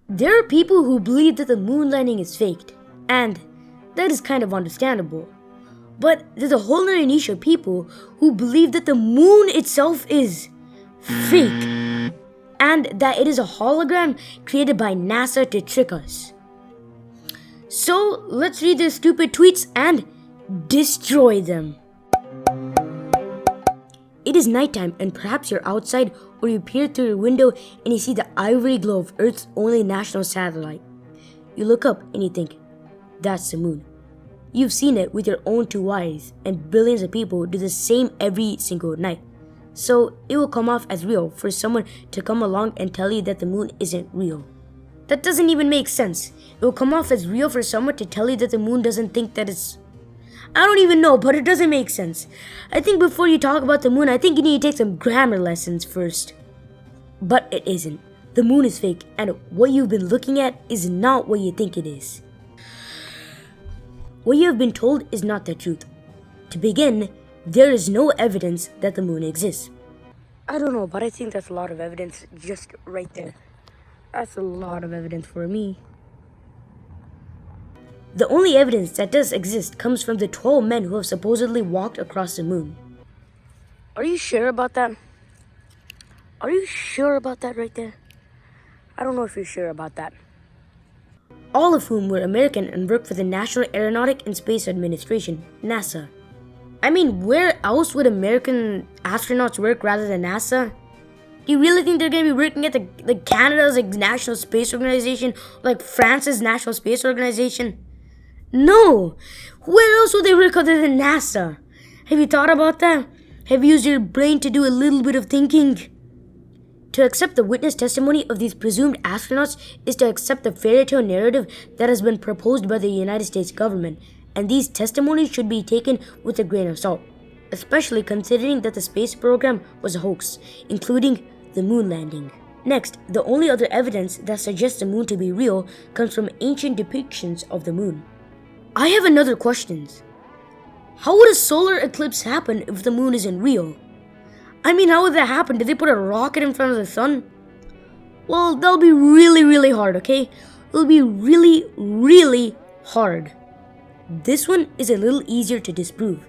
There are people who believe that the moon landing is faked, and that is kind of understandable. But there's a whole other niche of people who believe that the moon itself is fake, and that it is a hologram created by NASA to trick us. So let's read their stupid tweets and destroy them. It is nighttime and perhaps you're outside or you peer through your window and you see the ivory glow of Earth's only national satellite. You look up and you think, that's the moon. You've seen it with your own two eyes and billions of people do the same every single night. So it will come off as real for someone to come along and tell you that the moon isn't real. That doesn't even make sense. It will come off as real for someone to tell you that the moon doesn't think that it's... I don't even know, but it doesn't make sense. I think before you talk about the moon, I think you need to take some grammar lessons first. But it isn't. The moon is fake, and what you've been looking at is not what you think it is. What you have been told is not the truth. To begin, there is no evidence that the moon exists. I don't know, but I think that's a lot of evidence just right there. That's a lot of evidence for me. The only evidence that does exist comes from the 12 men who have supposedly walked across the moon. Are you sure about that? Are you sure about that right there? I don't know if you're sure about that. All of whom were American and worked for the National Aeronautics and Space Administration, NASA. I mean, where else would American astronauts work rather than NASA? Do you really think they're going to be working at the Canada's National Space Organization, like France's National Space Organization? No! Where else would they work other than NASA? Have you thought about that? Have you used your brain to do a little bit of thinking? To accept the witness testimony of these presumed astronauts is to accept the fairy tale narrative that has been proposed by the United States government, and these testimonies should be taken with a grain of salt, especially considering that the space program was a hoax, including the moon landing. Next, the only other evidence that suggests the moon to be real comes from ancient depictions of the moon. I have another question. How would a solar eclipse happen if the moon isn't real? I mean, how would that happen? Did they put a rocket in front of the sun? Well, that'll be really hard, okay? It'll be really hard. This one is a little easier to disprove.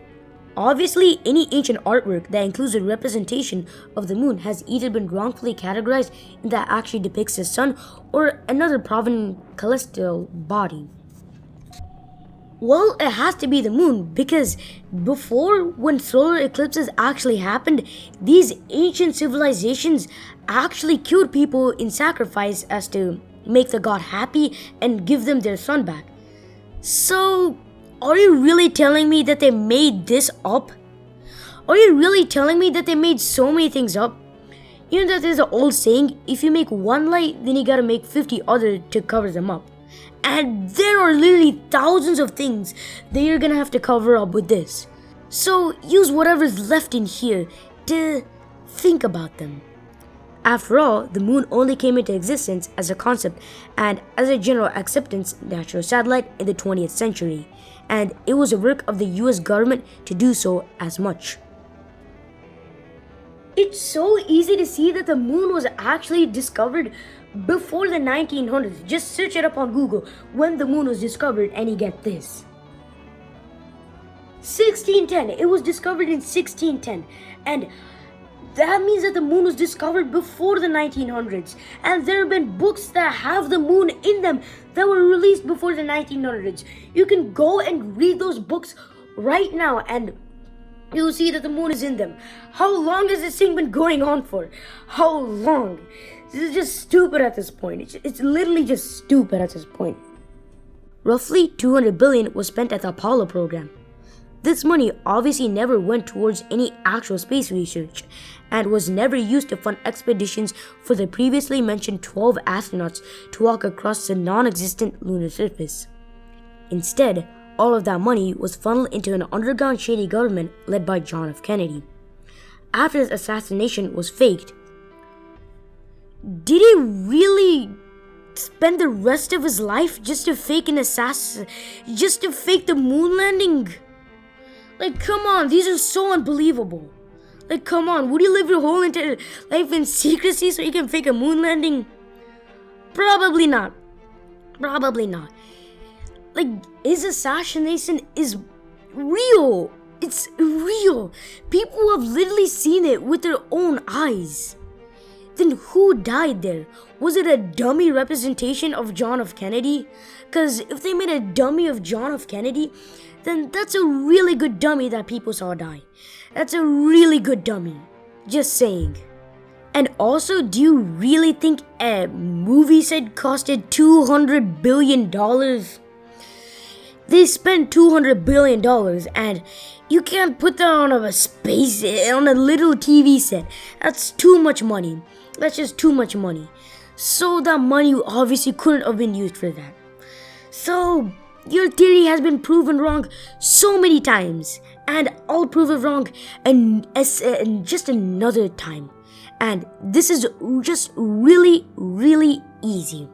Obviously, any ancient artwork that includes a representation of the moon has either been wrongfully categorized and that actually depicts the sun or another prominent celestial body. Well, it has to be the moon because before, when solar eclipses actually happened, these ancient civilizations actually killed people in sacrifice as to make the god happy and give them their sun back. So, are you really telling me that they made this up? Are you really telling me that they made so many things up? You know that there's an old saying, if you make one light, then you gotta make 50 other to cover them up. And there are literally thousands of things that you're gonna have to cover up with this. So use whatever's left in here to think about them. After all, the moon only came into existence as a concept and as a general acceptance natural satellite in the 20th century, and it was a work of the US government to do so as much. It's so easy to see that the moon was actually discovered before the 1900s. Just search it up on Google, when the moon was discovered, and you get this. 1610, it was discovered in 1610, and that means that the moon was discovered before the 1900s, and there have been books that have the moon in them that were released before the 1900s. You can go and read those books right now and you'll see that the moon is in them. How long has this thing been going on for? How long? This is just stupid at this point. It's literally just stupid at this point. Roughly 200 billion was spent at the Apollo program. This money obviously never went towards any actual space research and was never used to fund expeditions for the previously mentioned 12 astronauts to walk across the non-existent lunar surface. Instead, all of that money was funneled into an underground shady government led by John F. Kennedy. After his assassination was faked, did he really spend the rest of his life just to fake just to fake the moon landing? Like, come on, these are so unbelievable. Like, come on, would you live your whole entire life in secrecy so you can fake a moon landing? Probably not. Probably not. Like, his assassination is real. It's real. People have literally seen it with their own eyes. Then who died there? Was it a dummy representation of John F. Kennedy? Because if they made a dummy of John F. Kennedy, then that's a really good dummy that people saw die. That's a really good dummy. Just saying. And also, do you really think a movie set costed $200 billion? They spent $200 billion and you can't put that on a little TV set. That's too much money. That's just too much money. So that money obviously couldn't have been used for that. So your theory has been proven wrong so many times, and I'll prove it wrong and just another time. And this is just really, really easy.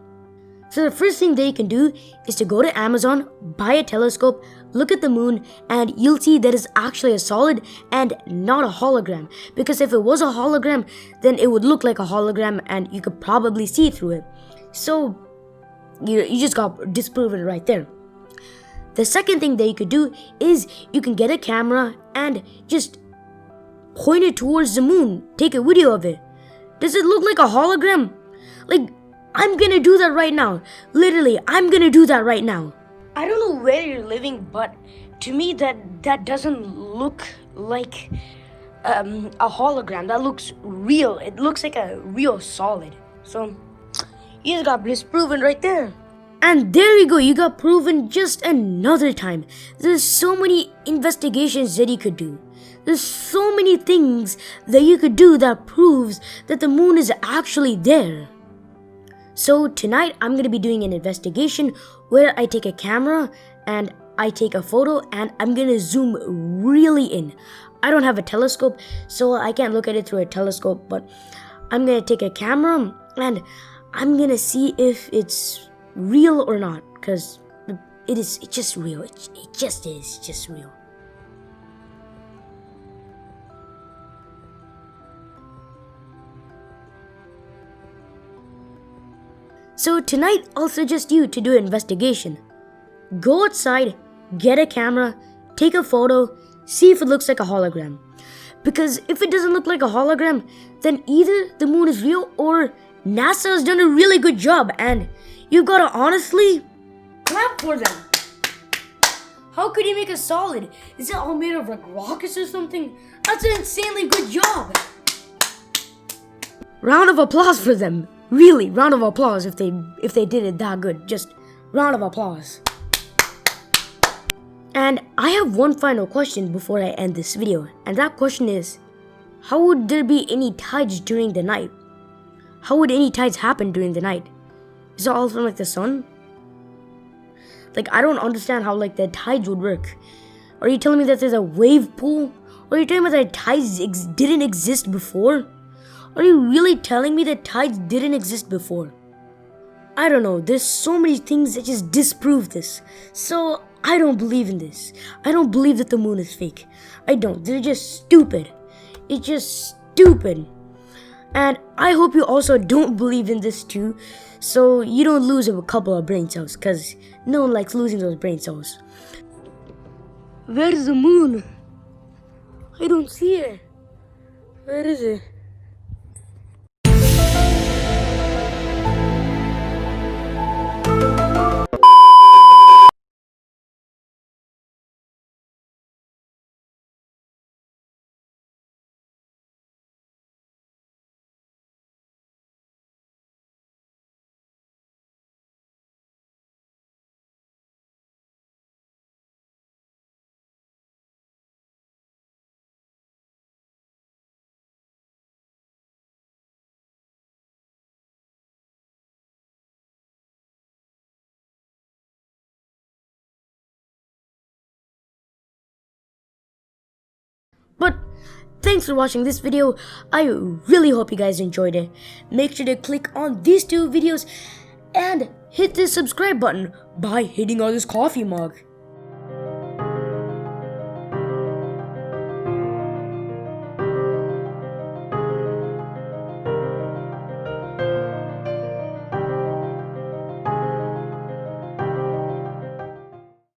So the first thing that you can do is to go to Amazon, buy a telescope, look at the moon, and you'll see that it's actually a solid and not a hologram. Because if it was a hologram, then it would look like a hologram and you could probably see through it. So you just got disproven right there. The second thing that you could do is you can get a camera and just point it towards the moon. Take a video of it. Does it look like a hologram? Like, I'm gonna do that right now. Literally, I'm gonna do that right now. I don't know where you're living, but to me that doesn't look like a hologram. That looks real. It looks like a real solid. So you just got disproven right there. And there you go, you got proven just another time. There's so many investigations that you could do. There's so many things that you could do that proves that the moon is actually there. So tonight I'm going to be doing an investigation where I take a camera and I take a photo and I'm going to zoom really in. I don't have a telescope, so I can't look at it through a telescope, but I'm going to take a camera and I'm going to see if it's real or not, because it's just real. It just is just real. So tonight I'll suggest you to do an investigation. Go outside, get a camera, take a photo, see if it looks like a hologram. Because if it doesn't look like a hologram, then either the moon is real or NASA has done a really good job, and you've got to honestly clap for them. How could you make a solid? Is it all made of like rockets or something? That's an insanely good job. Round of applause for them. Really, round of applause if they did it that good. Just round of applause. And I have one final question before I end this video, and that question is, how would there be any tides during the night? How would any tides happen during the night? Is it all from like the sun? Like, I don't understand how like the tides would work. Are you telling me that there's a wave pool? Or are you telling me that tides didn't exist before? Are you really telling me that tides didn't exist before? I don't know, there's so many things that just disprove this. So, I don't believe in this. I don't believe that the moon is fake. I don't. They're just stupid. It's just stupid. And I hope you also don't believe in this too, so you don't lose a couple of brain cells, because no one likes losing those brain cells. Where's the moon? I don't see it. Where is it? But thanks for watching this video. I really hope you guys enjoyed it. Make sure to click on these two videos and hit the subscribe button by hitting on this coffee mug.